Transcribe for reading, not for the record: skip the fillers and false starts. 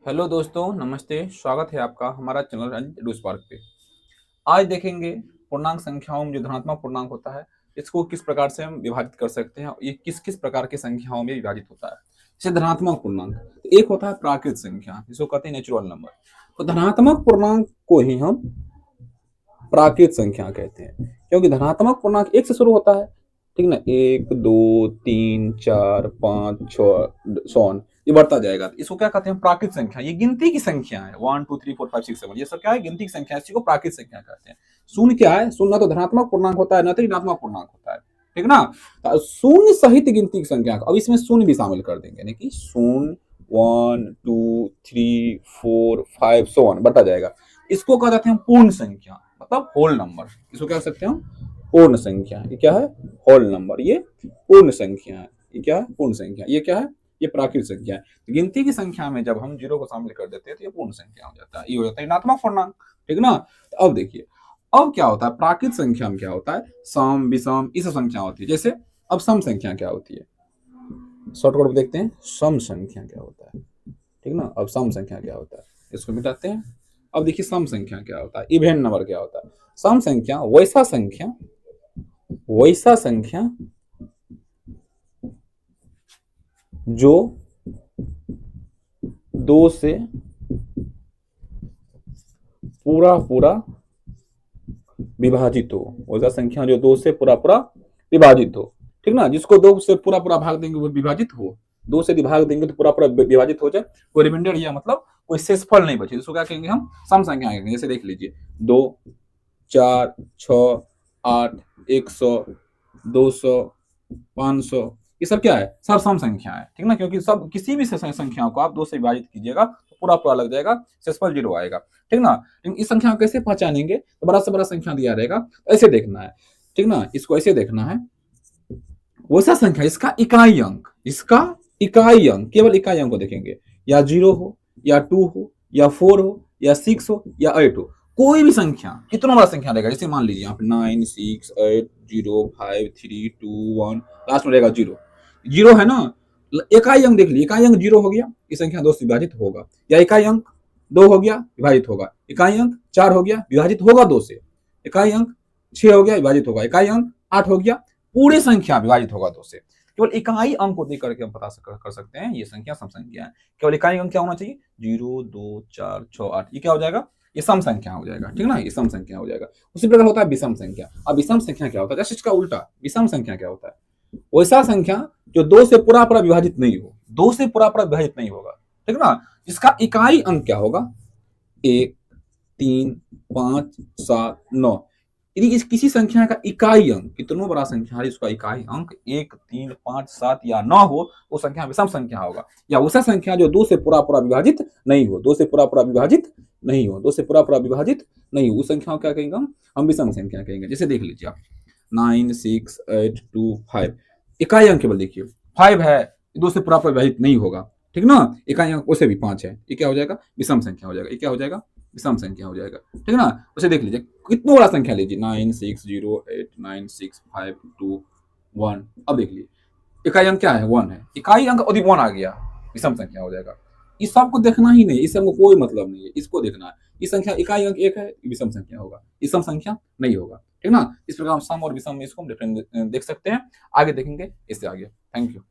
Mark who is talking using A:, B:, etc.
A: Hello दोस्तों, नमस्ते। स्वागत है आपका हमारा चैनल एडुस्पार्क पे। आज देखेंगे पूर्णांक संख्याओं में जो धनात्मक पूर्णांक होता है, इसको किस प्रकार से हम विभाजित कर सकते हैं और ये किस किस प्रकार की संख्याओं में विभाजित होता है। जैसे धनात्मक पूर्णांक, तो एक होता है प्राकृत संख्या, जिसको कहते हैं नेचुरल नंबर। तो धनात्मक पूर्णांक को ही हम प्राकृत संख्या कहते हैं, क्योंकि धनात्मक पूर्णांक एक से शुरू होता है। ठीक ना, एक दो तीन चार पाँच छ सोन ये बढ़ता जाएगा। इसको क्या कहते हैं? प्राकृत संख्या। ये गिनती की संख्या है, 1 2 3 4 5 6 7, ये सब क्या है? गिनती की संख्या है, इसी को प्राकृत संख्या कहते हैं। शून्य क्या है? शून्य ना तो धनात्मक पूर्णांक होता है, ना तो ऋणात्मक पूर्णांक होता है। ठीक ना। तो शून्य सहित गिनती की संख्या, अब इसमें शून्य भी शामिल कर देंगे, यानी कि शून्य 1 2 3 4 5 सोन बढ़ता जाएगा। इसको कह जाते हैं पूर्ण संख्या, मतलब होल नंबर। इसको क्या कह सकते हैं हम? पूर्ण संख्या। ये क्या है? Whole number. ये पूर्ण संख्या है। ये क्या है? पूर्ण संख्या। ये क्या है? ये प्राकृत संख्या है। तो गिनती की संख्या में जब हम जीरो को शामिल कर देते हैं तो ये पूर्ण संख्या हो जाता है। ये हो जाता है ऋणात्मक पूर्णांक। ठीक ना। तो अब देखिए, अब क्या होता है प्राकृत संख्या में? क्या होता है? सम, विषम, ये सब संख्या होती है। जैसे अब सम संख्या क्या होती है? शॉर्टकट में देखते हैं, सम संख्या क्या होता है। ठीक ना। अब सम संख्या क्या होता है, इसको मिटाते हैं। अब देखिए सम संख्या क्या होता है, इवेंट नंबर क्या होता है। सम संख्या वैसा संख्या जो दो से पूरा पूरा विभाजित हो। वैसा संख्या जो दो से पूरा पूरा विभाजित हो। ठीक ना। जिसको दो से पूरा पूरा भाग देंगे वो विभाजित हो, दो से भाग देंगे तो पूरा पूरा विभाजित हो जाए, कोई रिमाइंडर या मतलब कोई शेषफल नहीं बचे, इसको क्या कहेंगे हम? सम संख्या कहेंगे। जैसे देख लीजिए, 2 4 6 8 100 200 500, ये सब क्या है? सब सम संख्या है। ठीक ना, क्योंकि सब किसी भी संख्या को आप दो से विभाजित कीजिएगा तो पूरा पूरा लग जाएगा, शेषफल जीरो आएगा। ठीक ना। लेकिन इस संख्या को कैसे पहचानेंगे? तो बड़ा से बड़ा संख्या दिया रहेगा, तो ऐसे देखना है। ठीक ना, इसको ऐसे देखना है। वैसा संख्या, इसका इकाई अंक, केवल इकाई अंक को देखेंगे, या जीरो हो या टू हो या फोर हो या सिक्स हो या एट हो। कोई भी संख्या कितना बड़ा संख्या रहेगा, जैसे मान लीजिए यहाँ पे 9 6 8 0 5 3 2 1, लास्ट में रहेगा जीरो। जीरो है ना। इकाई अंक देख लीजिए, इकाई अंक जीरो हो गया, ये संख्या दो से विभाजित होगा। या इकाई अंक दो हो गया, विभाजित होगा। इकाई अंक चार हो गया, विभाजित होगा दो से। इकाई अंक छह हो गया, विभाजित होगा। इकाई अंक आठ हो गया, पूरी संख्या विभाजित होगा दो से। केवल इकाई अंक को देख करके हम पता कर सकते हैं ये संख्या सम संख्या है। केवल इकाई अंक क्या होना चाहिए? 0 2 4 6 8, ये क्या हो जाएगा? ये सम संख्या हो जाएगा। ठीक ना, ये सम संख्या हो जाएगा। उसी प्रकार होता है विषम संख्या। अब विषम संख्या क्या होता है? जैसे इसका उल्टा, विषम संख्या क्या होता है? वैसा संख्या जो दो से पूरा पूरा विभाजित नहीं हो, दो से पूरा पूरा विभाजित नहीं होगा। ठीक ना। इसका इकाई अंक क्या होगा? 1 3 5 7 9। यदि इस किसी संख्या का इकाई अंक, कितनों बड़ा संख्या है, इसका इकाई अंक 1 3 5 7 या 9 हो, वो संख्या विषम संख्या होगा। या वैसा संख्या जो दो से पूरा पूरा विभाजित नहीं हो, दो से पूरा पूरा विभाजित नहीं हो, दो से पूरा पूरा विभाजित नहीं हो, उस संख्या को क्या कहेंगे हम विषम संख्या कहेंगे। जैसे देख लीजिए आप, 9 6 8 2 5, इकाई अंक केवल देखिए 5 है, दो से पूरा पूरा विभाजित नहीं होगा। ठीक ना। इकाई अंक उसे भी 5 है, ये क्या हो जाएगा? विषम संख्या हो जाएगा। ये क्या हो जाएगा? विषम संख्या हो जाएगा। ठीक है ना। उसे देख लीजिए, कितना बड़ा संख्या लीजिए, 9 6 0 8 9 6 5 2 1। अब देख लीजिए, इकाई अंक क्या है? 1 है, इकाई अंक यदि 1 आ गया, विषम संख्या हो जाएगा। इस सबको देखना ही नहीं, इस सबको कोई मतलब नहीं है, इसको देखना है। इस संख्या इकाई अंक एक है, विषम संख्या होगा, विषम संख्या नहीं होगा। ठीक ना। इस प्रकार हम सम और विषम में इसको हम डिफरेंस देख सकते हैं। आगे देखेंगे इससे आगे। Thank you.